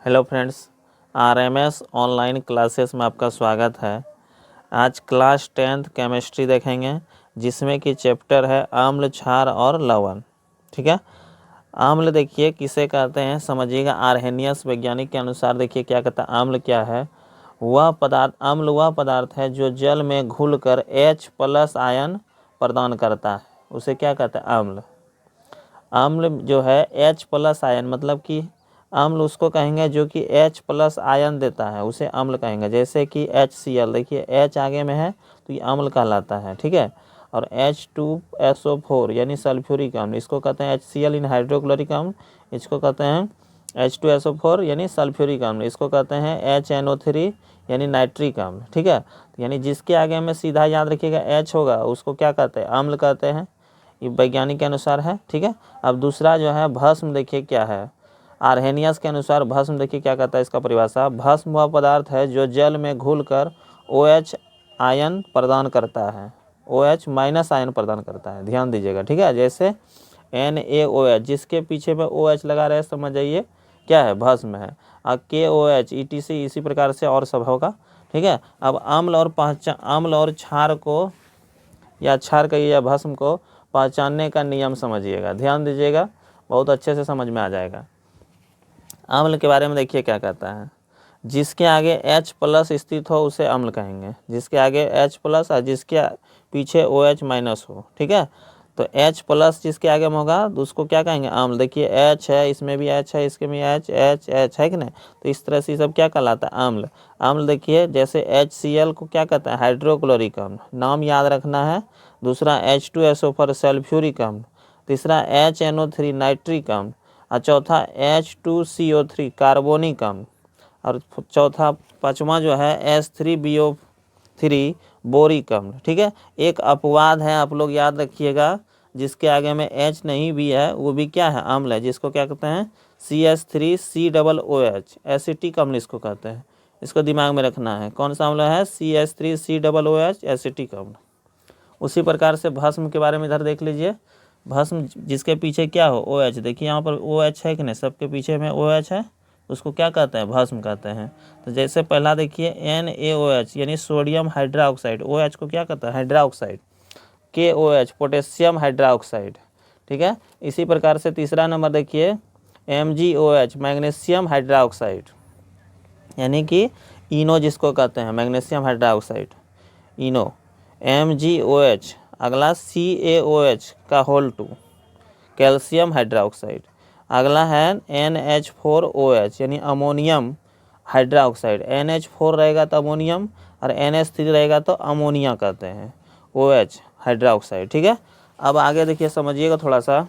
Hello friends, RMS online classes में आपका स्वागत है। आज क्लास 10th केमिस्ट्री देखेंगे, जिसमें कि चैप्टर है अम्ल, क्षार और लवण। ठीक है। अम्ल देखिए किसे कहते हैं, समझिएगा। आर्हेनियस वैज्ञानिक के अनुसार देखिए क्या कहता है। अम्ल क्या है? वह पदार्थ, अम्ल वह पदार्थ है जो जल में घुलकर H+ आयन प्रदान करता है, उसे क्या कहते हैं? अम्ल। अम्ल जो है H+ आयन, मतलब कि अम्ल उसको कहेंगे जो कि H+ आयन देता है, उसे अम्ल कहेंगे। जैसे कि HCl, देखिए H आगे में है तो ये अम्ल कहलाता है। ठीक है। और H2SO4 यानी सल्फ्यूरिक अम्ल, इसको कहते हैं HCl इन हाइड्रोक्लोरिक अम्ल। इसको कहते हैं H2SO4 यानी सल्फ्यूरिक अम्ल। इसको कहते हैं HNO3 यानी नाइट्रिक अम्ल। ठीक है। यानी जिसके आगे में सीधा याद रखिएगा H होगा, उसको क्या कहते हैं? अम्ल कहते हैं। ये वैज्ञानिक के अनुसार है। ठीक है। अब दूसरा जो है भस्म, देखिए क्या है। आर्हेनियस के अनुसार भस्म देखिए क्या कहता है, इसका परिभाषा। भस्म वह पदार्थ है जो जल में घुलकर OH आयन प्रदान करता है, OH- आयन प्रदान करता है। ध्यान दीजिएगा। ठीक है। जैसे NaOH, जिसके पीछे में OH लगा रहे, समझ जाइए क्या है? भस्म है। और KOH ETC इसी प्रकार से और सब होगा। ठीक है। अब अम्ल और क्षार को, या क्षार कहिए या भस्म को पहचानने का नियम समझिएगा। ध्यान दीजिएगा, बहुत अच्छे से समझ में आ जाएगा। अम्ल के बारे में देखिए क्या कहता है। जिसके आगे H+ स्थित हो उसे अम्ल कहेंगे। जिसके आगे H+ और जिसके पीछे OH- हो। ठीक है। तो H+ जिसके आगे में होगा तो उसको क्या कहेंगे? अम्ल। देखिए H है, इसमें भी H है, इसके में H है कि नहीं? तो इस तरह से ये सब क्या कहलाता है? अम्ल। अम्ल देखिए जैसे HCl को क्या कहता है? हाइड्रोक्लोरिक अम्ल, नाम याद रखना है। दूसरा H2SO4 सल्फ्यूरिक अम्ल। तीसरा HNO3 नाइट्रिक अम्ल। और चौथा H2CO3 कार्बोनिक अम्ल। और चौथा पांचवा जो है H3BO3 बोरिक अम्ल। ठीक है। एक अपवाद है, आप लोग याद रखिएगा। जिसके आगे में H नहीं भी है वो भी क्या है? अम्ल है। जिसको क्या कहते हैं? CH3COOH एसिटिक अम्ल इसको कहते हैं। इसको दिमाग में रखना है। कौन सा अम्ल है? CH3COOH एसिटिक अम्ल। उसी प्रकार से भस्म के बारे में इधर देख लीजिए। भस्म जिसके पीछे क्या हो? OH। देखिए यहाँ पर OH है कि नहीं? सबके पीछे में OH है, उसको क्या कहते हैं? भस्म कहते हैं। तो जैसे पहला देखिए NaOH यानी सोडियम हाइड्रोक्साइड, OH को क्या कहता है? हाइड्रोक्साइड। KOH potassium hydroxide. ठीक है। इसी प्रकार से तीसरा नंबर देखिए MgOH मैग्नीशियम हाइड्रोक्साइड, यानी कि इनो जिसको कहते हैं, मैग्नीशियम हाइड्रोक्साइड, इनो। MgOH। अगला CaOH का होल 2 कैल्शियम हाइड्रोक्साइड। अगला है NH4OH यानी अमोनियम हाइड्रोक्साइड। NH4 रहेगा तो अमोनियम, और NH3 रहेगा तो अमोनिया कहते हैं, OH हाइड्रोक्साइड। ठीक है। अब आगे देखिए, समझिएगा थोड़ा सा।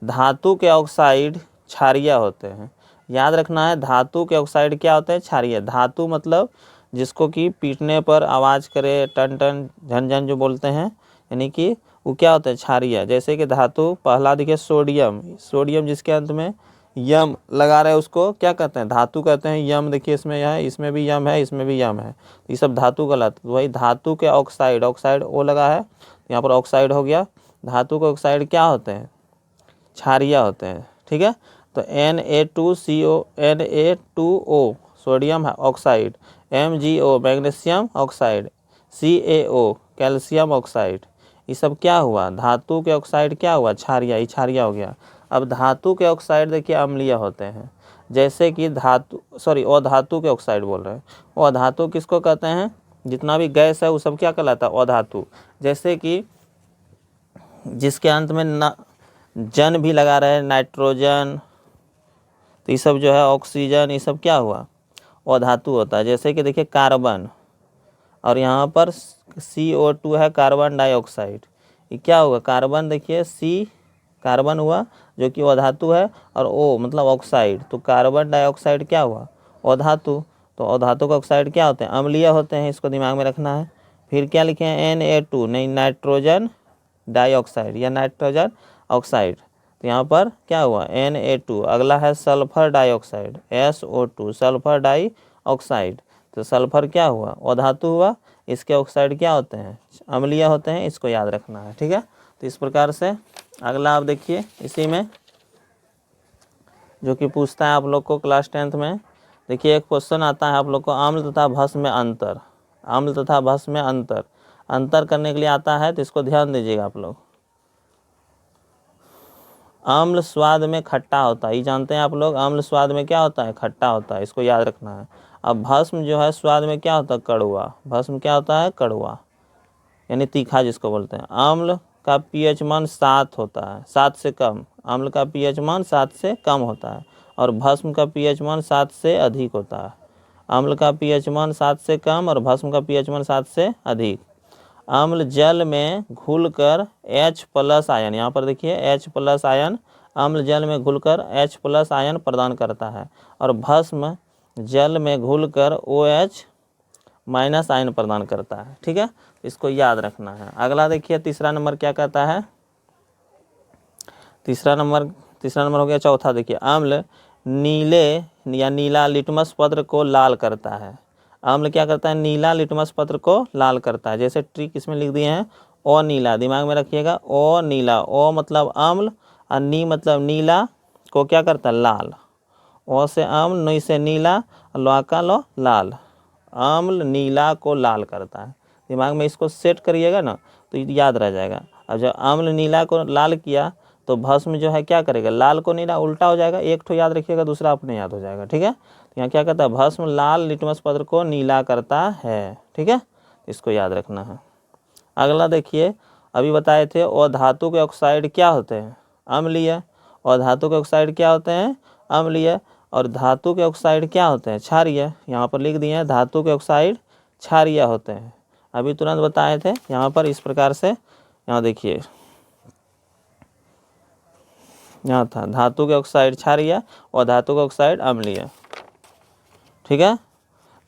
धातु के ऑक्साइड क्षारीय होते हैं। याद रखना है, धातु के ऑक्साइड क्या होते हैं? क्षारीय। धातु मतलब जिसको कि पीटने पर आवाज़ करे, टन टन झन झन जो बोलते हैं, यानी कि वो क्या होता है? क्षारीय। जैसे कि धातु पहला देखिए सोडियम, सोडियम जिसके अंत में यम लगा रहे हैं उसको क्या कहते हैं? धातु कहते हैं। यम देखिए इसमें है, इसमें भी यम है, इसमें भी यम है, तो ये सब धातु कहलाते हैं। वही धातु के ऑक्साइड, ऑक्साइड ओ लगा है, यहाँ पर ऑक्साइड हो गया। धातु के ऑक्साइड क्या होते हैं? क्षारीय होते हैं। ठीक है। तो Na2O sodium oxide, MgO magnesium oxide, CaO calcium oxide, ये सब क्या हुआ? धातु के ऑक्साइड क्या हुआ? क्षारीय, ये क्षारीय हो गया। अब धातु के ऑक्साइड देखिए अम्लीय होते हैं। जैसे कि अधातु के ऑक्साइड बोल रहे हैं। वो अधातु किसको कहते हैं? जितना भी गैस है वो सब क्या कहलाता है? अधातु। जैसे कि जिसके अंत में जन भी लगा रहे हैं, नाइट्रोजन, तो ये सब जो है, ऑक्सीजन, ये सब क्या हुआ? अधातु होता है। जैसे कि देखिए कार्बन, और यहाँ पर CO2 है, कार्बन डाइऑक्साइड, ये क्या होगा? कार्बन देखिए C कार्बन हुआ जो कि अधातु है, और O मतलब ऑक्साइड, तो कार्बन डाइऑक्साइड क्या हुआ? अधातु। तो अधातु का ऑक्साइड क्या होते हैं? अम्लीय होते हैं, इसको दिमाग में रखना है। फिर क्या लिखे हैं? Na2 नहीं, नाइट्रोजन डाइऑक्साइड या नाइट्रोजन ऑक्साइड। तो यहाँ पर क्या हुआ? Na2। अगला है sulphur dioxide, SO2 sulphur dioxide. तो सल्फर क्या हुआ? अधातु हुआ। इसके ऑक्साइड क्या होते हैं? अम्लीय होते हैं, इसको याद रखना है। ठीक है। तो इस प्रकार से अगला आप देखिए, इसी में जो कि पूछता है आप लोग को क्लास 10th में। देखिए एक क्वेश्चन आता है आप लोग को, आम्ल तथा भस्म में अंतर। आम्ल तथा भस्म में अंतर करने के लिए आता है, तो इसको ध्यान दीजिएगा आप लोग। आम्ल स्वाद में खट्टा होता है, ये जानते हैं आप लोग, आम्ल स्वाद में क्या होता है, खट्टा होता है, इसको याद रखना है। अब भस्म जो है स्वाद में क्या होता है, कड़वा। भस्म क्या होता है, कड़वा, यानी तीखा जिसको बोलते हैं। आम्ल का पीएच मान 7 होता है, 7 से कम। आम्ल का पीएच मान 7 से कम होता है, और भस्म का पीएच मान 7 से अधिक होता है। आम्ल का पीएच मान 7 से कम और भस्म का पीएच मान 7 से अधिक। आम्ल जल में घुलकर H+ आयन, यहाँ पर देखिए H+ आयन, आम्ल जल में घुलकर H+ आयन प्रदान करता है, और भस्म जल में घुलकर OH- आयन प्रदान करता है। ठीक है, इसको याद रखना है। अगला देखिए तीसरा नंबर क्या कहता है, तीसरा नंबर हो गया। चौथा देखिए, आम्ल नीले या नीला लिटमस पत्र को लाल करता है। आम्ल क्या करता है, नीला लिटमस पत्र को लाल करता है। जैसे ट्रिक इसमें लिख दिए हैं, ओ नीला, दिमाग में रखिएगा, ओ नीला, ओ मतलब आम्ल और नी मतलब नीला को क्या करता है, लाल। ओ से आम्ल, नी से नीला, लो का लो लाल। आम्ल नीला को लाल करता है, दिमाग में इसको सेट करिएगा ना तो याद रह जाएगा। अब जब आम्ल नीला को लाल किया तो भस्म जो है क्या करेगा, लाल को नीला उल्टा हो जाएगा, एक ठो याद रखिएगा, दूसरा अपने याद हो जाएगा। ठीक है, तो यहाँ क्या कहता है, भस्म लाल लिटमस पत्र को नीला करता है। ठीक है, इसको याद रखना है। अगला देखिए, अभी बताए थे और धातु के ऑक्साइड क्या होते हैं, अम्लीय। और धातु के ऑक्साइड क्या होते हैं, अम्लीय। और धातु के ऑक्साइड क्या होते हैं, क्षारीय। यहाँ पर लिख दिए हैं, धातु के ऑक्साइड क्षारीय होते हैं। अभी तुरंत बताए थे यहाँ पर इस प्रकार से। यहाँ देखिए, यहाँ था धातु के ऑक्साइड क्षारीय और धातु के ऑक्साइड अम्लीय। ठीक है,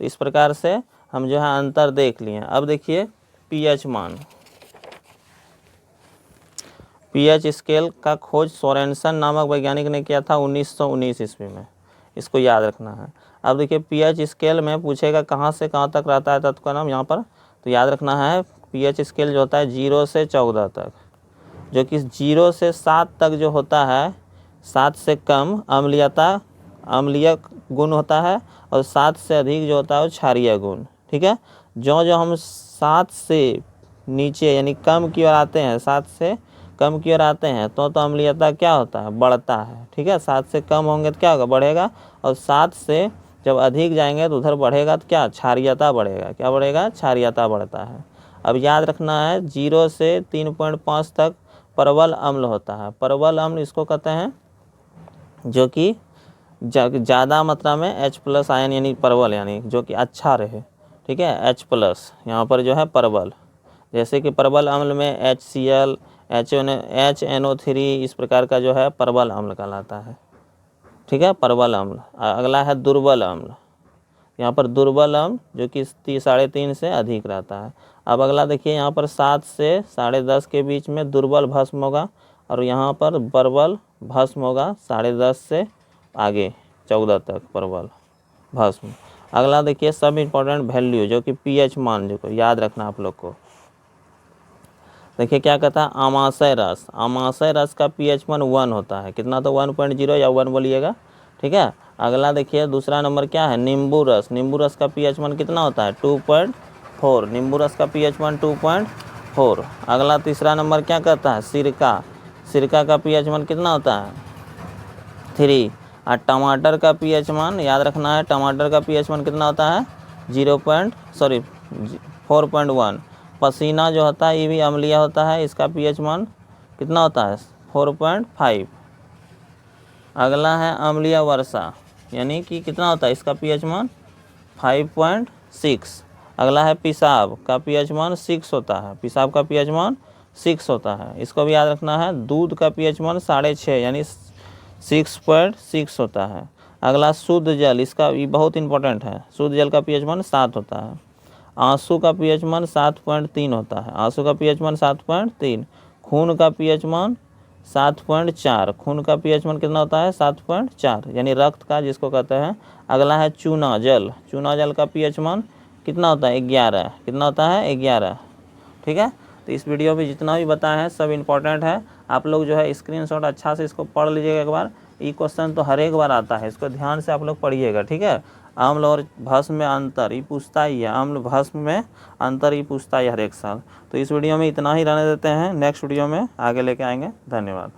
तो इस प्रकार से हम जो है अंतर देख लिए। अब देखिए पीएच मान, पीएच स्केल का खोज सोरेनसन नामक वैज्ञानिक ने किया था 1919 ईस्वी में, इसको याद रखना है। अब देखिए पीएच स्केल में पूछेगा कहाँ से कहाँ तक रहता है तत्व का नाम, यहाँ पर तो याद रखना है पीएच स्केल जो होता है 0 से 14 तक, जो कि 0 से 7 तक जो होता है, 7 से कम अम्लीय गुण होता है, और 7 से अधिक जो होता है वो क्षारीय गुण। ठीक है, जो जो हम 7 से नीचे यानी कम की ओर आते हैं, 7 से कम की ओर आते हैं तो अम्लीयता क्या होता है, बढ़ता है। ठीक है, 7 से कम होंगे तो क्या होगा, बढ़ेगा, और 7 से जब अधिक जाएंगे तो उधर बढ़ेगा तो क्या, क्षारीयता बढ़ेगा। क्या बढ़ेगा, क्षारीयता बढ़ता है। अब याद रखना है 0 से 3.5 तक परवल अम्ल होता है। परवल अम्ल इसको कहते हैं जो कि ज़्यादा मात्रा में H+ आयन यानी परवल, यानी जो कि अच्छा रहे। ठीक है, H+ यहाँ पर जो है परवल, जैसे कि परवल अम्ल में HCl, HNO3 इस प्रकार का जो है परवल अम्ल कहलाता है। ठीक है, परवल अम्ल। अगला है दुर्बल अम्ल, यहाँ पर दुर्बल अम्ल जो कि 3.5 से अधिक रहता है। अब अगला देखिए, यहाँ पर 7 से 10.5 के बीच में दुर्बल भस्म होगा, और यहाँ पर प्रबल भस्म होगा 10.5 से आगे 14 तक प्रबल भस्म। अगला देखिए सब इम्पोर्टेंट वैल्यू जो कि पीएच मान, जो को याद रखना आप लोग को। देखिए क्या कहता है, आमाशय रस, आमाशय रस का पीएच मान 1 होता है। कितना, तो 1.0 या 1 बोलिएगा। ठीक है, अगला देखिए दूसरा नंबर क्या है, नींबू रस, नींबू रस का पीएच मान कितना होता है, 2.4, नींबू रस का पीएच मान 2.4। अगला तीसरा नंबर क्या कहता है, सिरका, सिरका का पीएच मान कितना होता है, 3। और टमाटर का पीएच मान याद रखना है, टमाटर का पीएच मान कितना होता है, 4.1। पसीना जो होता है ये भी अम्लीय होता है, इसका पीएच मान कितना होता है, 4.5। अगला है अम्लीय वर्षा, यानी कि कितना होता है, इसका पीएच मान 5.6। अगला है पेशाब का पीएच मान 6 होता है, पेशाब का पीएच मान 6 होता है, इसको भी याद रखना है। दूध का पीएच मान 6.5 यानी 6.6 होता है। अगला शुद्ध जल, इसका भी बहुत इंपॉर्टेंट है, शुद्ध जल का पीएच मान 7 होता है। आंसू का पीएच मान 7.3 होता है, आंसू का पीएच मान 7.3। खून का पीएच मान 7.4, खून का पीएच मान कितना होता है, 7.4 यानी रक्त का जिसको कहते हैं। अगला है चूना जल, चूना जल का पीएच मान कितना होता है, 11। कितना होता है, 11। ठीक है, तो इस वीडियो में जितना भी बताया है सब इम्पोर्टेंट है। आप लोग जो है स्क्रीनशॉट अच्छा से इसको पढ़ लीजिएगा एक बार, ये क्वेश्चन तो हर एक बार आता है, इसको ध्यान से आप लोग पढ़िएगा, ठीक है। आम्ल और भस्म में अंतर ये पूछता ही है, आम्ल भस्म में अंतर ये पूछता ही हर एक साल। तो इस वीडियो में इतना ही रहने देते हैं, नेक्स्ट वीडियो में आगे लेके आएंगे। धन्यवाद।